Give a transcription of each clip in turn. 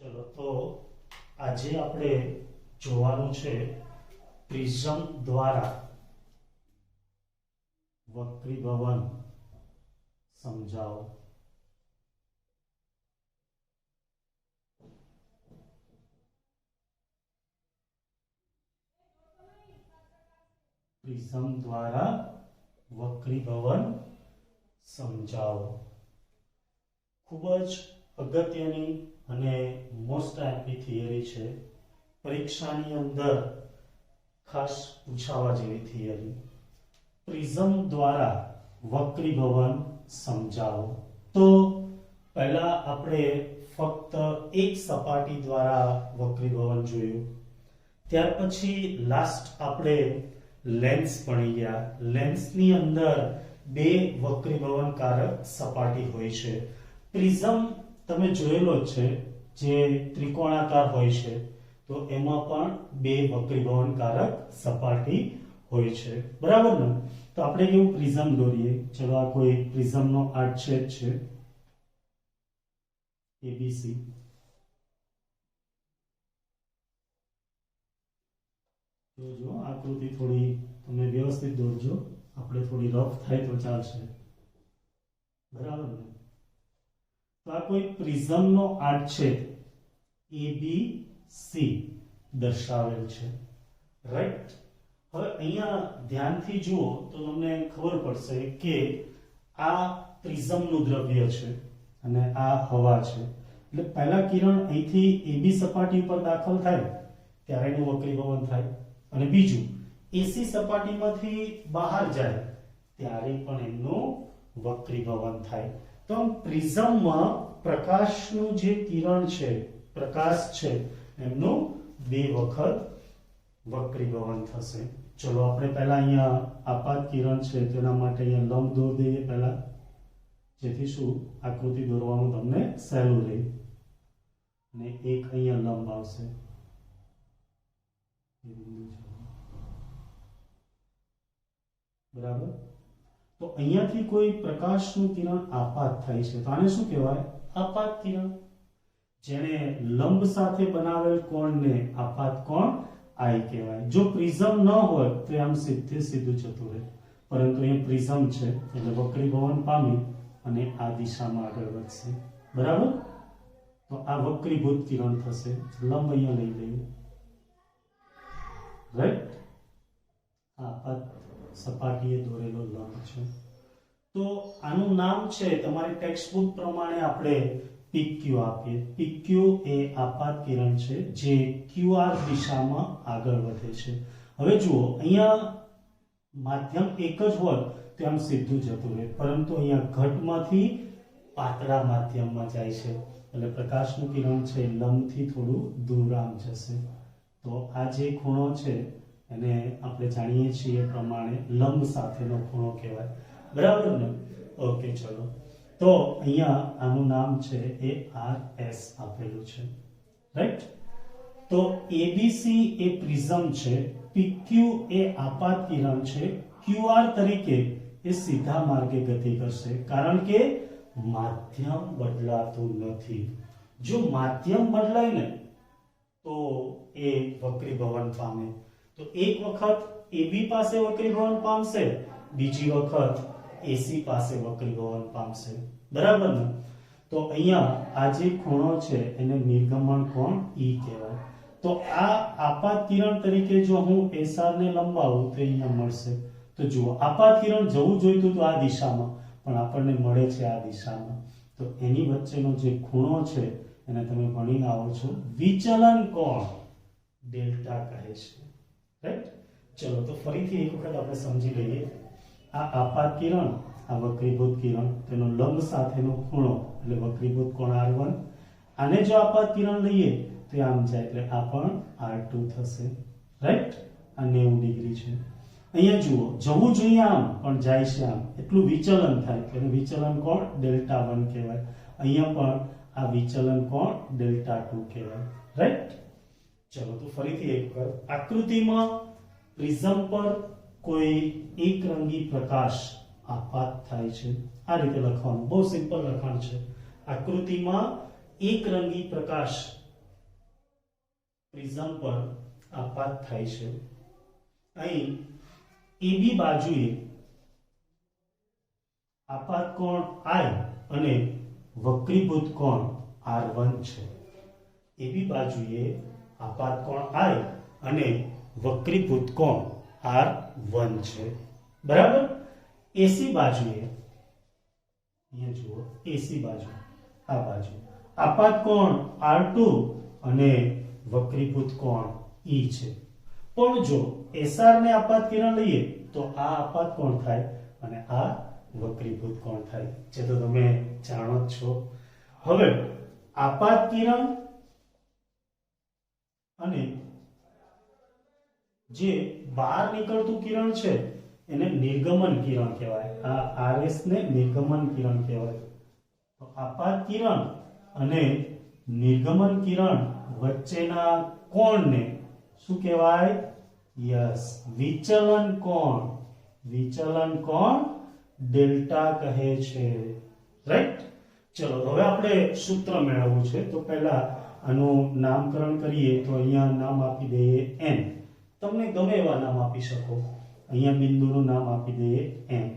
ચલો તો આજે આપણે જોવાનું છે પ્રિઝમ દ્વારા વક્રીભવન સમજાવો. પ્રિઝમ દ્વારા વક્રીભવન સમજાવો ખૂબ જ અગત્યની અને મોસ્ટ આઈએમપી થિયરી છે. પરીક્ષાની અંદર ખાસ પૂછાવા જેવી થિયરી. પ્રિઝમ દ્વારા વક્રીભવન સમજાવો. તો પહેલા આપણે ફક્ત એક સપાટી દ્વારા વક્રીભવન જોયું, ત્યાર પછી લાસ્ટ આપણે લેન્સ ભણી ગયા. લેન્સની અંદર બે વક્રીભવનકારક સપાટી હોય છે. પ્રિઝમ તમે જોયેલો છે જે ત્રિકોણાકાર હોય છે, તો એમાં પણ બે વક્રીભવનકારક સપાટી હોય છે, બરાબર ને? તો આપણે કેવું પ્રિઝમ દોરીએ. ચલો આ કોઈ પ્રિઝમનો આડછેદ છે એબીસી. જો આકૃતિ થોડી તમે વ્યવસ્થિત દોરજો, આપણે થોડી રફ થાય તો ચાલશે, બરાબર ને? તો આ કોઈ પ્રિઝમનો આડછેદ એબીસી દર્શાવેલ છે, રાઈટ? હવે અહીંયા ધ્યાનથી જુઓ તો તમને ખબર પડશે કે આ પ્રિઝમનું દ્રવ્ય છે અને આ હવા છે. એટલે પહેલા કિરણ અહીંથી એબી સપાટી ઉપર દાખલ થાય ત્યારે એનું વક્રીભવન થાય, અને બીજું એસી સપાટીમાંથી બહાર જાય ત્યારે પણ એમનું વક્રીભવન થાય. તો પ્રિઝમમાં પ્રકાશનું જે કિરણ છે, પ્રકાશ છે, એમનું બે વખત વક્રીભવન થશે. ચલો આપણે પહેલા અહીંયા આપાત કિરણ છે તેના માટે અહીંયા લંબ દોર દઈએ પહેલા, જેથી શું આકૃતિ દોરવાનું તમને સહેલું રહે. અને એક અહીંયા લંબ આવશે, બરાબર? તો અહીંયાથી કોઈ પ્રકાશનું કિરણ આપાત થાય છે તો આને શું કહેવાય? આપાત કિરણ. જેને લંબ સાથે બનાવેલ કોણને આપાત કોણ આઈ કહેવાય. જો પ્રિઝમ ન હોય તો આમ સીધે સીધું જતું રહે, પરંતુ અહીંયા પ્રિઝમ છે એટલે વક્રીભવન પામી અને આ દિશામાં આગળ વધશે, બરાબર? તો આ વક્રીભૂત કિરણ થશે. લંબ અહીંયા લઈ લઈએ, રાઈટ? આપાત સપાટીએ દોરેલો લંબ છે. તો આનું નામ છે, તમારી ટેક્સ્ટ બુક પ્રમાણે આપણે પીક્યુ આપીએ. પીક્યુ એ આપાત કિરણ છે જે ક્યુઆર દિશામાં આગળ વધે છે. હવે જુઓ, અહીંયા માધ્યમ એક જ હોય તો આમ સીધું જતું રહે, પરંતુ અહીંયા ઘટમાંથી પાતળા માધ્યમમાં જાય છે એટલે પ્રકાશનું કિરણ છે લંબથી થોડું દૂર આમ જશે. તો આ જે ખૂણો છે એને આપણે જાણીએ છીએ એ પ્રમાણે લંબ સાથેનો ખૂણો કહેવાય, બરાબર ને? ઓકે, ચલો. તો અહીંયા આનું નામ છે એ RS આપેલું છે, રાઈટ? તો એબીસી એ પ્રિઝમ છે, પીક્યુ એ આપાત કિરણ છે, ક્યુઆર તરીકે એ સીધા માર્ગે ગતિ કરશે કારણ કે માધ્યમ બદલાતું નથી. જો માધ્યમ બદલાય ને તો એ વક્રીભવન પામે. તો એક વખત એબી પાસે વક્રીભવન પામશે, બીજી વખત એસી પાસે વક્રીભવન પામશે, બરાબર ને? તો અહીંયા આ જે ખૂણો છે એને નિર્ગમન કોણ ઈ કહેવાય. તો આ આપાત કિરણ તરીકે જો હું એસઆર ને લંબાવું તો અહીંયા મળશે. તો જુઓ, આપાત કિરણ જવું જોઈતું હતું આ દિશામાં, પણ આપણને મળે છે આ દિશામાં. તો એની વચ્ચેનો જે ખૂણો છે એને તમે ભણીને આવો છો વિચલન કોણ ડેલ્ટા કહે છે, રાઈટ? ચલો તો ફરીથી એક વખત આપણે સમજી લઈએ. આ આપાત કિરણ, આ વક્રીભૂત કિરણ, તેનો લંબ સાથેનો ખૂણો એટલે વક્રીભૂત કોણ R1. આને જો આપાત કિરણ લઈએ તો આમ જાય એટલે આ પણ R2 થશે, રાઈટ? આ 90 ડિગ્રી છે. અહીંયા જુઓ, જવું જોઈએ આમ પણ જાય છે આમ, એટલું વિચલન થાય એટલે વિચલન કોણ ડેલ્ટા 1 કહેવાય. અહીંયા પણ આ વિચલન કોણ ડેલ્ટા 2 કહેવાય, રાઈટ? ચલો તો ફરીથી એક વખત આકૃતિમાં પ્રિઝમ પર કોઈ એકરંગી પ્રકાશ આપાત થાય છે. આ રીતે લખવાનું, બહુ સિમ્પલ લખાણ છે. આકૃતિમાં એકરંગી પ્રકાશ પ્રિઝમ પર આપાત થાય છે. અહીં એબી બાજુએ આપાત કોણ I અને વક્રીભૂત કોણ R1 છે. એબી બાજુએ આપાત કોણ I અને વક્રીભૂત કોણ R1 છે. બરાબર. એસી બાજુએ અહીંયા જુઓ, એસી બાજુ આ બાજુ આપાત કોણ R2 અને વક્રીભૂત કોણ E છે. પણ જો SR ને આપાત કિરણ લઈએ તો આ આપાત કોણ થાય અને આ વક્રીભૂત કોણ થાય, જે તો તમે જાણો જ છો. હવે આપાત કિરણ અને જે બહાર નીકળતું કિરણ છે એને નિર્ગમન કિરણ કહેવાય. આ RS ને નિર્ગમન કિરણ કહેવાય. તો આપાત કિરણ અને નિર્ગમન કિરણ વચ્ચેના કોણને શું કહેવાય? યસ, વિચલન કોણ. વિચલન કોણ ડેલ્ટા કહે છે. રાઈટ. ચલો હવે આપણે સૂત્ર મેળવવું છે. તો પહેલા આનું નામકરણ કરીએ. તો અહીંયા નામ આપી દઈએ n. તમને ગમે એવા નામ આપી શકો. અહીંયા બિંદુનું નામ આપી દઈએ m.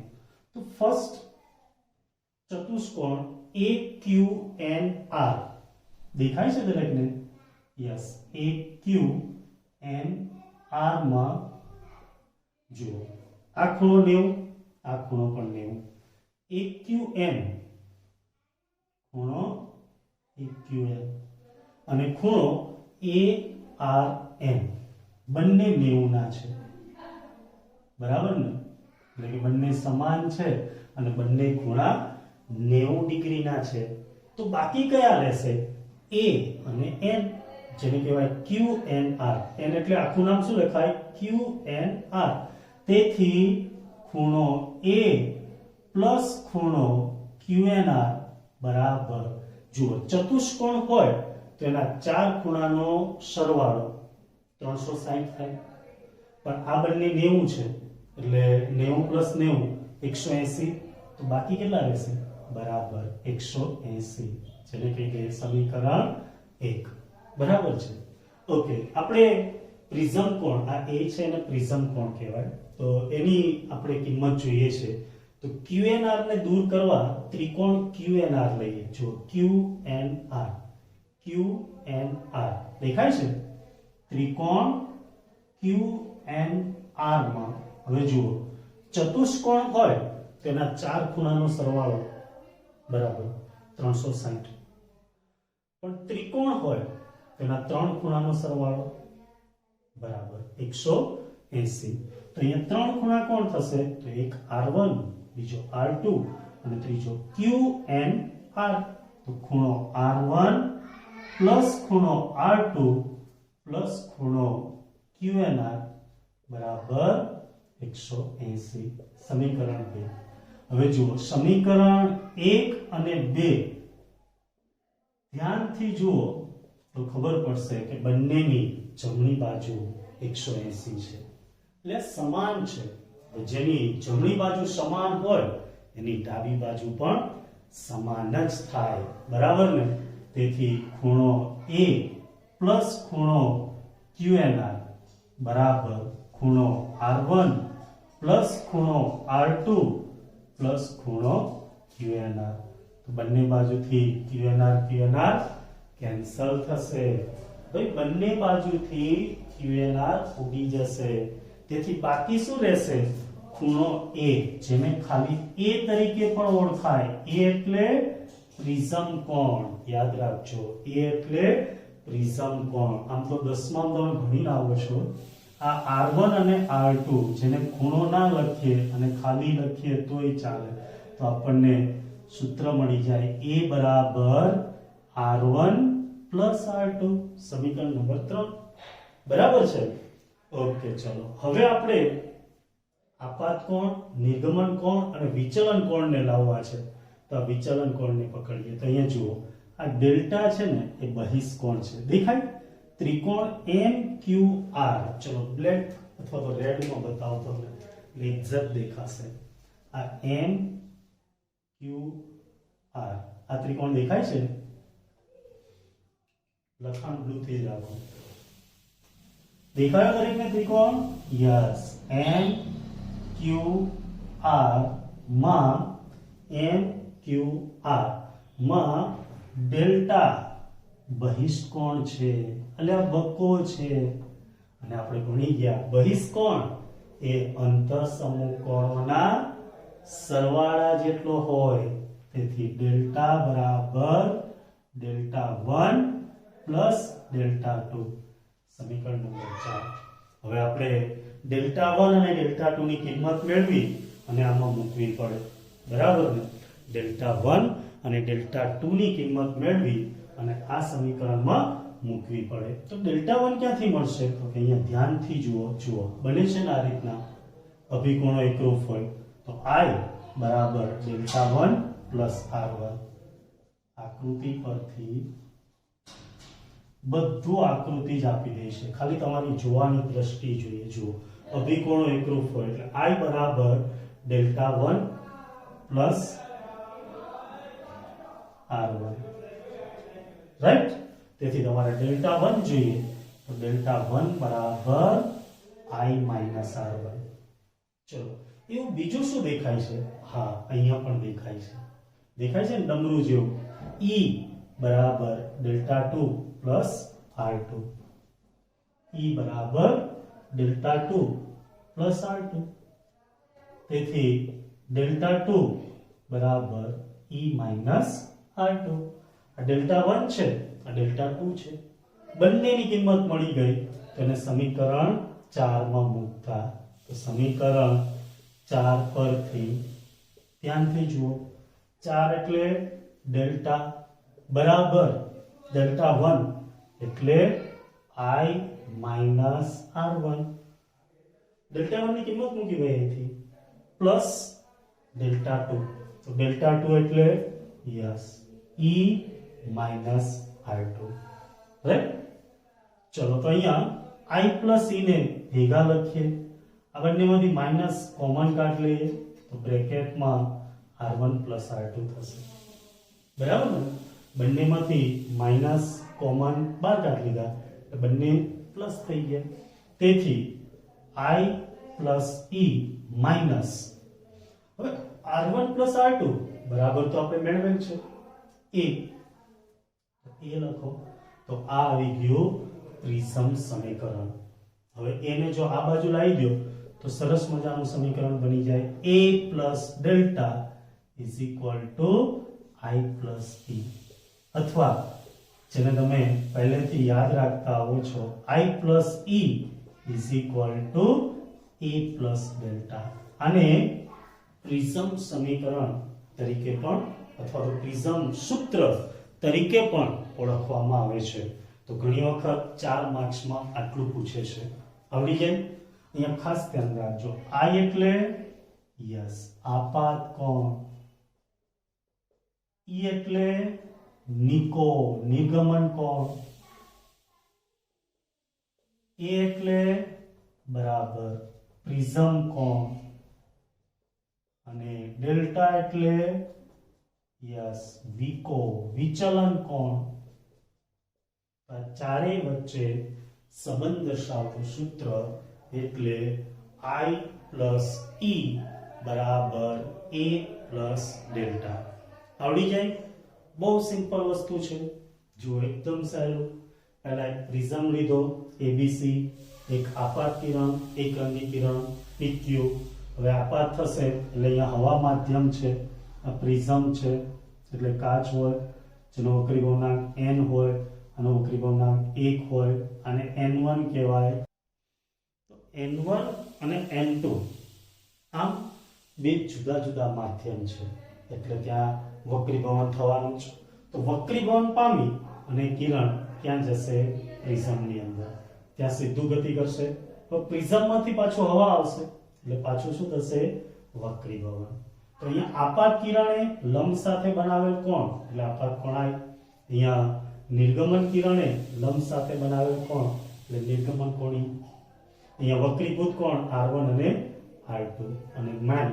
તો ફર્સ્ટ ચતુષ્કોણ AQNR દેખાય છે દરેકને? યસ, AQNR માં જુઓ, આ ખૂણો 90, આ ખૂણો પણ 90. AQN ખૂણો AQN અને ખૂણો ARN બંને 90 ના છે. બરાબર ને? એટલે કે બંને સમાન છે અને બંને ખૂણા 90 ડિગ્રીના છે. તો બાકી કયા રહેશે? A અને N, જેને કહેવાય QNR. N એટલે આખું નામ શું લખાય? QNR. તેથી ખૂણો A પ્લસ ખૂણો QNR બરાબર, જુઓ, ચતુષ્કોણ હોય તો એના ચાર ખૂણાનો સરવાળો 360 થાય. પણ આ બંને 90 છે એટલે 90 પ્લસ 90 180. તો બાકી કેટલા રહેશે? બરાબર 180, જેને કહીએ સમીકરણ 1. બરાબર છે. ઓકે, આપણે પ્રિઝમ કોણ, આ A છે એને પ્રિઝમ કોણ કહેવાય. તો એની આપણે કિંમત જોઈએ છે. તો QNR ને દૂર કરવા ત્રિકોણ QNR લઈએ. જો QNR, QNR દેખાય છે? ત્રિકોણ QNR માં હવે જુઓ, ચતુષ્કોણ હોય તેના ચાર ખૂણાનો સરવાળો બરાબર 360. પણ ત્રિકોણ હોય તેના ત્રણ ખૂણાનો સરવાળો બરાબર 180. તો અહીંયા ત્રણ ખૂણા કોણ થશે? તો એક R1, બીજો R2 અને ત્રીજો QNR. તો ખૂણો R1 પ્લસ ખૂણો R2 પ્લસ ખૂણો QNR બરાબર 180. સમીકરણ 2. હવે જુઓ, સમીકરણ 1 અને 2 ધ્યાનથી જુઓ તો ખબર પડશે કે બંનેની જમણી બાજુ 180 છે, એટલે સમાન છે. જેની જમણી બાજુ સમાન હોય એની ડાબી બાજુ પણ સમાન જ થાય. બરાબર ને? તેથી ખૂણો A પ્લસ ખૂણો QNR બરાબર ખૂણો R1 પ્લસ ખૂણો R2 પ્લસ ખૂણો QNR. તો બંને બાજુથી QNR કેન્સલ થશે. ભાઈ બંને બાજુથી QNR ઉડી જશે. તેથી બાકી શું રહેશે? ખૂણો A, જેને ખાલી A તરીકે પણ ઓળખાય. A એટલે પ્રિઝમ કોણ. યાદ રાખજો, A એટલે પ્રિઝમ કોણ. આમ તો 10માં તમે ભણીને આવો છો. આ R1 અને R2 જેને ખૂણો ના લખીએ અને ખાલી લખીએ તોય ચાલે, તો આપણને સૂત્ર મળી જાય A બરાબર R1 પ્લસ R2. સમીકરણ નંબર 3. બરાબર છે? ઓકે, ચલો હવે આપણે આપાત કોણ, નિર્ગમન કોણ અને વિચલન કોણને લાવવા છે. તો આ વિચલન કોણને પકડીએ. તો અહીંયા જુઓ, આ ડેલ્ટા છે ને એ બહિષ્કોણ છે. દેખાય? ત્રિકોણ MQR. ચલો બ્લેક અથવા તો રેડ માં બતાવો તો એક્ઝેક્ટ દેખાશે. આ MQR, આ ત્રિકોણ દેખાય છે? લખાણ બ્લુ થી રાખો. દેખાયો દરેકને ત્રિકોણ? યસ. એમ ક્યુ આર માં એમ ક્યુ આર માં ડેલ્ટા બહિષ્કોણ છે, એટલે આ બક્કો છે. અને આપણે ભણી ગયા બહિષ્કોણ એ અંતઃસમૂહ કોણોના સરવાળા જેટલો હોય, તેથી ડેલ્ટા બરાબર ડેલ્ટા 1 પ્લસ ડેલ્ટા 2. સમીકરણ નંબર 4. હવે આપણે ડેલ્ટા 1 અને ડેલ્ટા 2 ની કિંમત મેળવી અને આમાં મૂકવી પડે, બરાબર ને? ડેલ્ટા 1 અને ડેલ્ટા 2 ની કિંમત મેળવી અને આ સમીકરણમાં મૂકવી પડે. તો ડેલ્ટા 1 ક્યાંથી મળશે? તો કે અહીંયા ધ્યાનથી જુઓ બને છે ને આ રીતના અભિકોણો એકરૂપ હોય. તો I બરાબર ડેલ્ટા 1 પ્લસ R1. આકૃતિ પરથી બધું આકૃતિ જ આપી દે છે, ખાલી તમારી જોવાની દ્રષ્ટિ જોઈએ. જુઓ અભિકોણો એકરૂપ હોય એટલે I બરાબર ડેલ્ટા 1 પ્લસ R1, રાઈટ? તેથી તમારે ડેલ્ટા 1 જોઈએ તો ડેલ્ટા 1 બરાબર I માઇનસ R1. ચલો, એવું બીજું શું દેખાય છે? હા, અહીંયા પણ દેખાય છે ને ડમરું જેવું. E બરાબર ડેલ્ટા 2 પ્લસ R2. E બરાબર ડેલ્ટા 2 પ્લસ R2. તેથી ડેલ્ટા 2 બરાબર E માઇનસ R2. આ ડેલ્ટા 1 છે, આ ડેલ્ટા 2 છે. બંનેની કિંમત મળી ગઈ તો એને સમીકરણ 4 માં મૂકતા, તો સમીકરણ 4 પરથી ધ્યાનથી જુઓ. 4 એટલે ડેલ્ટા બરાબર ડેલ્ટા 1 એટલે I માઇનસ R1. ડેલ્ટા 1 ની કિંમત મૂકી ભાઈ અહીંથી પ્લસ ડેલ્ટા 2. તો ડેલ્ટા 2 એટલે yes E minus R2, right? ચલો, તો અહીંયા I પ્લસ E ને ભેગા લખીએ. આ બંનેમાંથી માઇનસ કોમન કાઢ લઈએ તો બ્રેકેટમાં R1 પ્લસ R2 થશે, બરાબર ને? બંનેમાંથી માઇનસ કોમન બહાર કાઢી લીધા એટલે બંને પ્લસ થઈ ગયા. તેથી I પ્લસ E માઇનસ, હવે R1 પ્લસ R2 બરાબર તો આપણે મેળવેલ છે એ લખો. તો આ આવી ગયું ત્રિસમ સમીકરણ. હવે એને જો આ બાજુ લાવી દો તો સરસ મજાનું સમીકરણ બની જાય A plus delta is equal to I plus E. અથવા જેને તમે પહેલેથી યાદ રાખતા આવો છો I plus E is equal to A plus delta. આને પ્રિઝમ સમીકરણ તરીકે પણ અથવા તો પ્રિઝમ સૂત્ર તરીકે પણ ઓળખવામાં આવે છે. તો ઘણી વખત 4 માર્ક્સમાં આટલું પૂછે છે, આવડી જાય. અહીંયા ખાસ ધ્યાન રાખજો, I એટલે યસ આપાત કોણ, E એટલે નિર્ગમન કોણ, A એટલે બરાબર પ્રિઝમ કોણ અને ડેલ્ટા એટલે યસ વિચલન કોણ. આ ચારેય વચ્ચે સંબંધ દર્શાવતું સૂત્ર એટલે I પ્લસ E બરાબર A પ્લસ ડેલ્ટા. આવડી જાય. બહુ સિમ્પલ વસ્તુ છે. જો એકદમ સહેલું. પહેલા એક પ્રિઝમ લીધો ABC, એક આપાત કિરણ, એક રંગી કિરણ PQ. હવે આપાત થશે એટલે અહીંયા હવા માધ્યમ છે, આ પ્રિઝમ છે એટલે કાચ હોય જેનો વક્રી ગુણાંક n હોય, આનો વક્રી ગુણાંક 1 હોય, આને n1 કહેવાય. તો n1 અને n2 આમ બે જુદા જુદા માધ્યમ છે એટલે ત્યાં વક્રીભવન થવાનું છે. તો વક્રીભવન પામી અને કિરણ ક્યાં જશે? પ્રિઝમની અંદર. ત્યાં સીધું ગતિ કરશે તો પ્રિઝમમાંથી પાછું હવા આવશે એટલે પાછું શું થશે? વક્રીભવન. તો અહીંયા આપાત કિરણે લંબ સાથે બનાવેલ કોણ એટલે આપાત કોણ I. અહીંયા નિર્ગમન કિરણે લંબ સાથે બનાવેલ કોણ એટલે નિર્ગમન કોણ E. અહીંયા વક્રીભૂત કોણ R1 અને R2 અને માન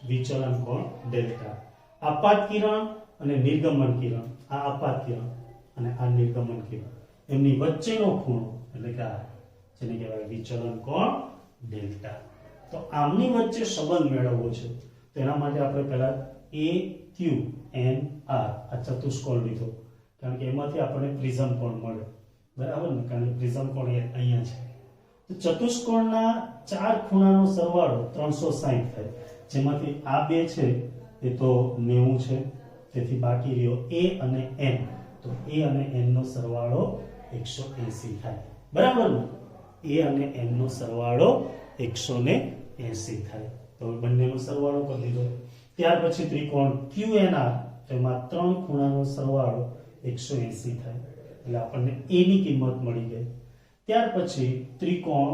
વિચલન કોણ ડેલ્ટા. આપાત કિરણ અને નિર્ગમન કિરણ, આ આપાત કિરણ અને આ નિર્ગમન કિરણ, એમની વચ્ચેનો ખૂણો એટલે કે આ જેને કહેવાય વિચલન કોણ ડેલ્ટા. તો આમની વચ્ચે સંબંધ મેળવવો છે તો એના માટે આપણે પહેલા એ ક્યુ એન આર આ ચતુષ્કોણ લીધો, કારણ કે એમાંથી આપણને પ્રિઝમ કોણ મળે, બરાબર ને, કારણ કે પ્રિઝમ કોણ અહીંયા છે. તો ચતુષ્કોણના ચાર ખૂણાનો સરવાળો 360 થાય, જેમાંથી આ બે છે એ તો 90 છે, તેથી બાકી રહ્યો a અને n. તો a અને n નો સરવાળો 180 થાય, બરાબર ને. a અને n નો સરવાળો 180 થાય. તો બંનેનો સરવાળો કરી દીધો. ત્યાર પછી ત્રિકોણ QNR, એમાં ત્રણ ખૂણાનો સરવાળો 180 થાય, એટલે આપણને a ની કિંમત મળી ગઈ. ત્યાર પછી ત્રિકોણ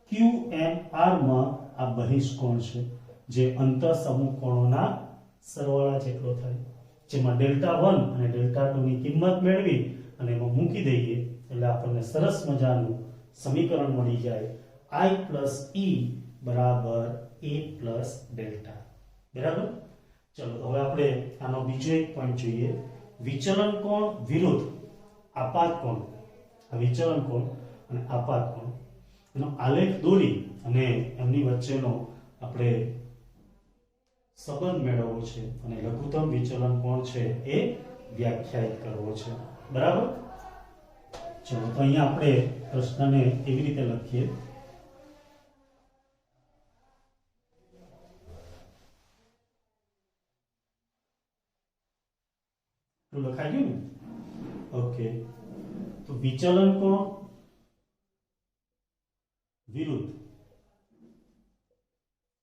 QMR માં આ બહિષ્કોણ છે, જે અંતઃસમૂહ કોણોના સરવાળા જેટલો થાય, જેમાં ડેલ્ટા 1 અને ડેલ્ટા 2 ની કિંમત મેળવી અને એમાં મૂકી દઈએ એટલે આપણને સરસ મજાનું સમીકરણ મળી જાય I plus E બરાબર A plus ડેલ્ટા. બરાબર. ચલો હવે આપણે આનો બીજો એક પોઈન્ટ જોઈએ, વિચલન કોણ વિરુદ્ધ આપાત કોણ. આ વિચલન કોણ અને આપાત કોણ એનો આલેખ દોરી અને એમની વચ્ચેનો આપણે સંબંધ મેળવવો છે અને લઘુત્તમ વિચલન કોણ છે એ વ્યાખ્યાયિત કરવો છે. બરાબર. ચલો તો અહીંયા આપણે પ્રશ્નને એવી રીતે લખીએ, તો લખાઈ ગયું ને. ઓકે, તો વિચલન કોણ વિરુદ્ધ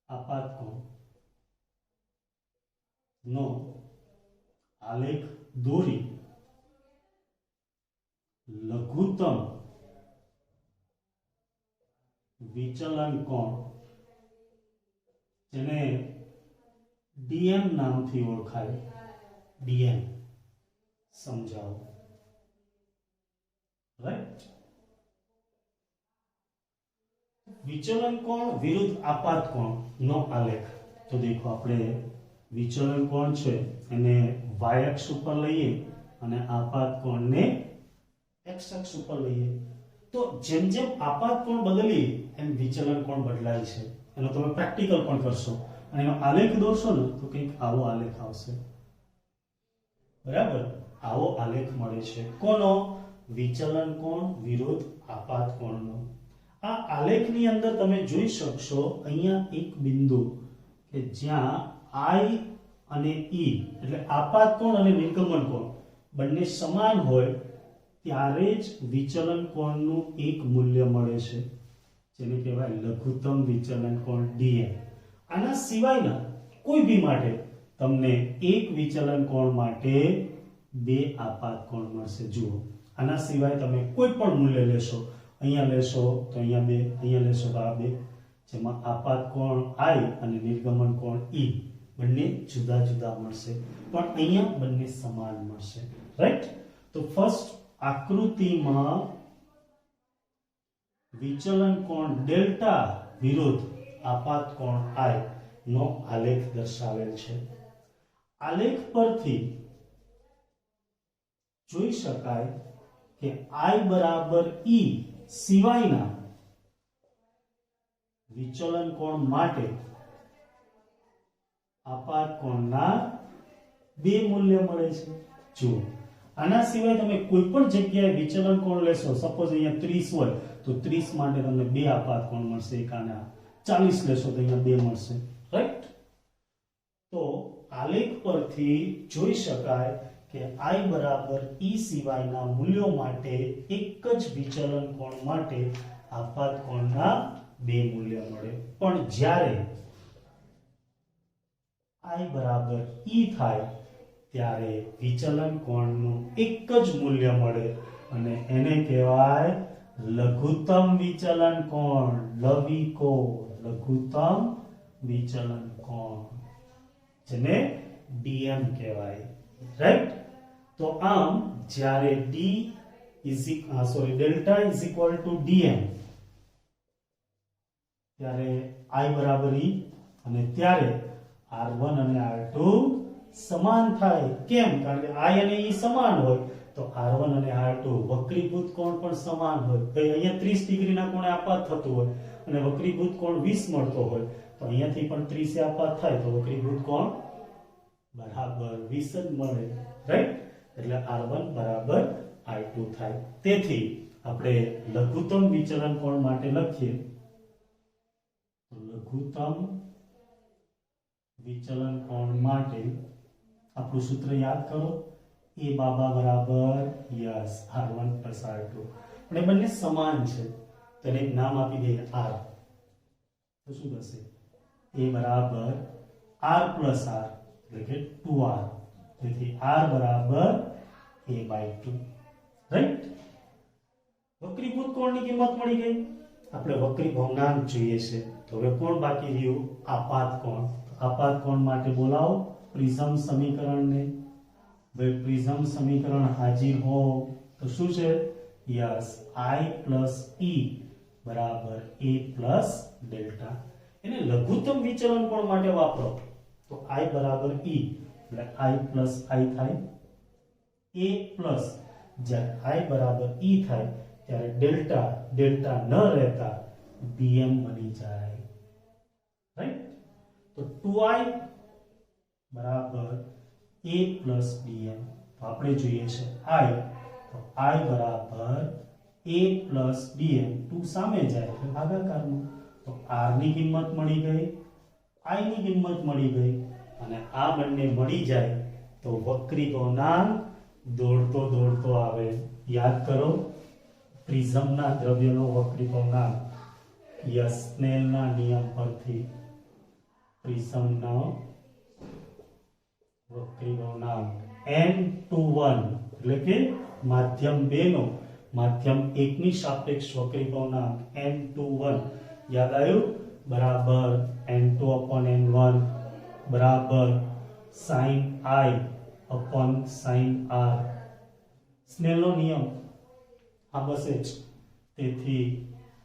આપાત કોણ નો આલેખ દોરી લઘુત્તમ વિચલન કોણ, જેને DM નામથી ઓળખાય, DM સમજાવો. રાઈટ. વિચલન કોણ વિરુદ્ધ આપાત કોણ નો આલેખ. તો દેખો, આપણે વિચલન કોણ છે એને y અક્ષ ઉપર લઈએ અને આપાત કોણને x અક્ષ ઉપર લઈએ. તો જેમ જેમ આપાત કોણ બદલીએ એમ વિચલન કોણ બદલાય છે. એનો તમે પ્રેક્ટિકલ પણ કરશો અને એનો આલેખ દોરશો ને તો કંઈક આવો આલેખ આવશે. બરાબર. આવો આલેખ મળે છે. કોનો? વિચલન કોણ વિરુદ્ધ આપાત કોણનો. આ આલેખની અંદર તમે જોઈ શકશો અહીંયા એક બિંદુ કે જ્યાં I અને E એટલે આપાત કોણ અને નિર્ગમન કોણ બંને સમાન હોય ત્યારે જ વિચલન કોણનું એક મૂલ્ય મળે છે, જેને કહેવાય લઘુત્તમ વિચલન કોણ DM. આના સિવાયના કોઈ બી માટે તમને એક વિચલન કોણ માટે બે આપાત કોણ મળશે. જુઓ, આના સિવાય તમે કોઈ પણ મૂલ્ય લેશો, અહીંયા લેશો તો અહીંયા બે, અહીંયા લેશો તો આ બે, જેમાં આપાત કોણ I અને નિર્ગમન કોણ E બંને જુદા જુદા મળશે, પણ અહીંયા બંને સમાન મળશે. રાઈટ. તો ફર્સ્ટ આકૃતિમાં વિચલન કોણ ડેલ્ટા વિરુદ્ધ આપાત કોણ I નો આલેખ દર્શાવેલ છે. આલેખ પરથી જોઈ શકાય કે I બરાબર E સિવાયના વિચલન કોણ માટે આપાત કોણના બે મૂલ્ય મળે છે. જુઓ, આના સિવાય તમે કોઈ પણ જગ્યાએ વિચલન કોણ લેશો, સપોઝ અહીંયા 30 હોય તો 30 માટે તમને બે આપાત કોણ મળશે, એક આના. 40 લેશો તો અહીંયા બે મળશે. રાઈટ. તો આલેખ પરથી જોઈ શકાય કે I બરાબર E સિવાયના મૂલ્યો માટે એક જ વિચલન કોણ માટે આપાત કોણના બે મૂલ્ય મળે. પણ જ્યારે I બરાબર E થાય ત્યારે વિચલન કોણનું એક જ મૂલ્ય મળે અને એને કહેવાય લઘુત્તમ વિચલન કોણ, લવિકો, લઘુત્તમ વિચલન કોણ, જેને DM કહેવાય. રાઈટ. તો આમ જ્યારે delta is equal to DM ત્યારે I બરાબર E અને ત્યારે R1 અને R2 સમાન થાય. કેમ? કારણ કે I અને E સમાન હોય તો R1 અને R2 વક્રીભૂત કોણ પણ સમાન હોય. ભાઈ અહીંયા 30 ડિગ્રીના કોણે આપાત થતું હોય અને વક્રીભૂત કોણ 20 મળતો હોય તો અહીંયાથી પણ 30 એ આપાત થાય તો વક્રીભૂત કોણ બરાબર 20 જ મળે, રાઈટ? એટલે R1 બરાબર I2 થાય. તેથી આપણે લઘુત્તમ વિચલન કોણ માટે લખીએ તો લઘુત્તમ વિચલન કોણ માટે આપણું સૂત્ર યાદ કરો, a બાબા બરાબર યસ R1 R2. પણ એ બંને સમાન છે તો એને એક નામ આપી દઈએ R. તો શું થશે? a બરાબર R plus R એટલે કે 2R. તેથી R બરાબર a/2, રાઈટ? વક્રીભૂત કોણની કિંમત મળી ગઈ. આપણે વક્રી ભવનાંક જોઈએ છે તો હવે કોણ બાકી રહ્યું? આપાત કોણ. આપાત કોણ માટે બોલાવો પ્રિઝમ સમીકરણને. ભાઈ પ્રિઝમ સમીકરણ હાજર હો તો શું છે? યસ I plus E બરાબર A plus ડેલ્ટા. એને લઘુત્તમ વિચલન કોણ માટે વાપરો તો I બરાબર E એટલે I plus I થાય. A plus જ્યારે I બરાબર E થાય ત્યારે ડેલ્ટા ડેલ્ટા ન રહેતા BM બની જાય, રાઈટ? તો 2I બરાબર A plus BM. તો આપણે જોઈએ છે I તો I બરાબર A plus BM. 2 સામે જાય એટલે ભાગાકારમાં. તો R ની કિંમત મળી ગઈ, I ની કિંમત મળી ગઈ અને આ બંને મળી જાય તો વક્રી ભવનાંક દોડતો દોડતો આવે. યાદ કરો પ્રિઝમના દ્રવ્યનો વક્રી ભવનાંક સ્નેલના નિયમ પરથી પ્રિઝમનો વક્રી ભવનાંક n21 એટલે કે માધ્યમ 2 નો માધ્યમ 1 ની સાપેક્ષ વક્રી ભવનાંક n21 યાદ આવ્યું? બરાબર n2/n1 બરાબર sin I upon sin R. સ્નેલનો નિયમ આ બસ જ. તેથી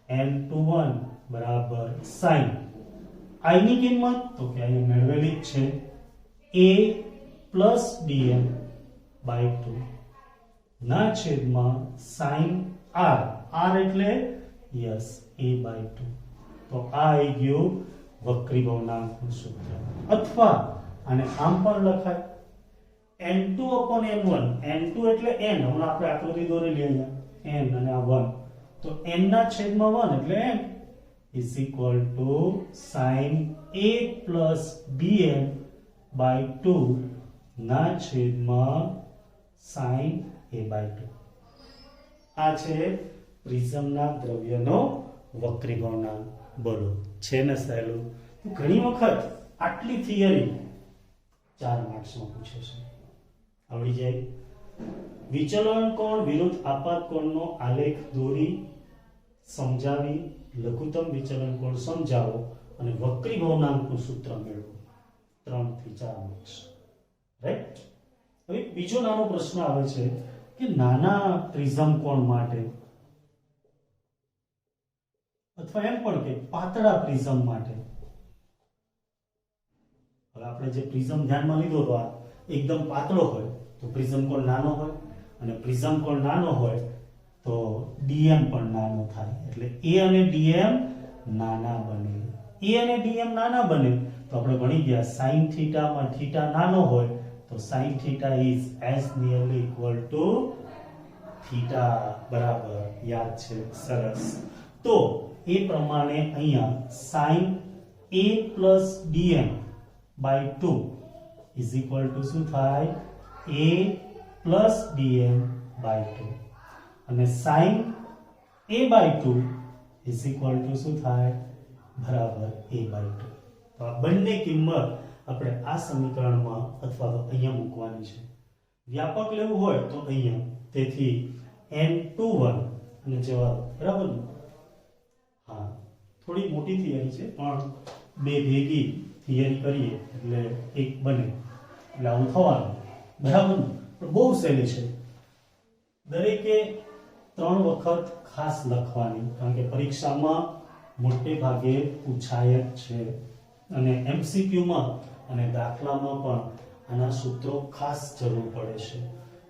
n21 બરાબર sin I ની કિંમત તો કે અહીંયા મેળવેલી જ છે A plus dm by 2 ના છેદમાં sin R. R એટલે યસ A by 2. તો આ આવી ગયું વક્રી ભવનાંકનું સૂત્ર. અથવા આને આમ પણ લખાય n2/n1. n2 એટલે n. હમણાં આપણે આકૃતિ દોરેલી અહીંયા n અને આ 1 તો n ના છેદમાં 1 એટલે n is equal to sin A plus dm by 2 ના છેદમાં sin A by 2. આ છે પ્રિઝમના દ્રવ્યનો વક્રી ભવનાંક. બોલો છે ને સહેલું? ઘણી વખત આટલી થિયરી 4 માર્ક્સમાં પૂછે છે, આવડી જાય. વિચલન કોણ વિરુદ્ધ આપાત કોણનો આલેખ દોરી સમજાવી લઘુત્તમ વિચલન કોણ સમજાવો અને વક્રી ભવનાંકનું સૂત્ર મેળવો. 3 થી 4 માર્ક્સ, રાઈટ? હવે બીજો નાનો પ્રશ્ન આવે છે કે નાના પ્રિઝમ કોણ માટે અથવા એમ પણ કે પાતળા પ્રિઝમ માટે. હવે આપણે જે પ્રિઝમ ધ્યાનમાં લીધો તો આ એકદમ પાતળો હોય તો પ્રિઝમ કોણ નાનો હોય અને પ્રિઝમ કોણ નાનો હોય તો dm પણ નાનો થાય. એટલે a અને dm નાના બને. a અને dm નાના બને તો આપણે ભણી ગયા sin θ માં θ નાનો હોય તો sin θ is as nearly equal to θ બરાબર. યાદ છે? સરસ. તો એ પ્રમાણે અહીંયા sin a plus dm by 2 is equal to શું થાય? a plus dm by 2 અને sin a by 2 is equal to શું થાય? બરાબર a by 2. તો આ બંને કિંમત આપણે આ સમીકરણમાં અથવા તો અહીંયા મૂકવાની છે. વ્યાપક લેવું હોય તો અહીંયા. તેથી n21 અને જવાબ બરાબર. હા, થોડી મોટી થિયરી છે પણ બે ભેગી થિયરી કરીએ એટલે એક બને એટલે આવું થવાનું, બરાબર? પણ બહુ સહેલી છે. દરેકે 3 વખત ખાસ લખવાની કારણ કે પરીક્ષામાં મોટે ભાગે પૂછાય જ છે અને MCQ માં અને દાખલામાં પણ આના સૂત્રો ખાસ જરૂર પડે છે.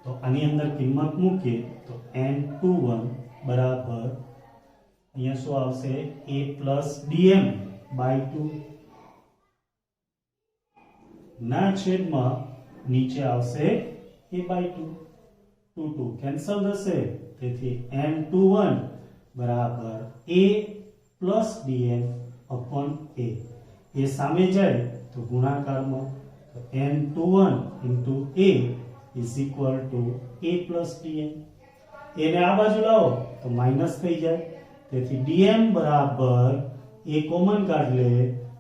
તો આની અંદર કિંમત મૂકીએ તો n21 બરાબર અહીંયા શું આવશે a plus dm by 2 ના છેદમાં નીચે આવશે a by 2 2 કેન્સલ થશે તેથી n21 બરાબર a plus dm upon a એ સામે જાય તો ગુણાકારમાં તો n21 into a is equal to a plus dm એને આ બાજુ લાવો તો માઈનસ થઈ જાય તેથી dm બરાબર a કોમન કાઢ લે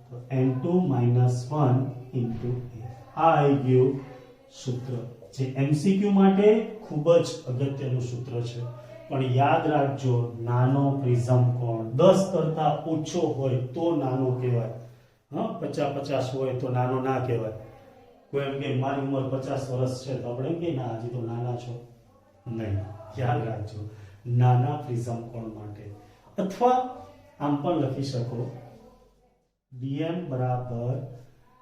તો n2 1 into a આ આવી ગયું સૂત્ર જે MCQ માટે ખૂબ જ અગત્યનું સૂત્ર છે પણ યાદ રાખજો નાનો પ્રિઝમ કોણ 10 કરતા ઓછો હોય તો નાનો કહેવાય 50 હોય તો નાનો ના કહેવાય કોઈ એમ કે મારી ઉંમર 50 વર્ષ છે તો આપણે એમ કે ના હજી તો નાના છો નહીં યાદ રાખજો નાના પ્રિઝમ કોણ માટે અથવા આમ પણ લખી શકો dm બરાબર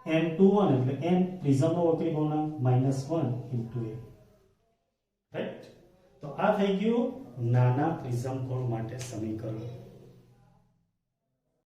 n21 એટલે n પ્રિઝમનો વક્રી ગુણાંક -1 into a રાઈટ તો આ થઈ ગયું નાના પ્રિઝમ કોણ માટે સમીકરણ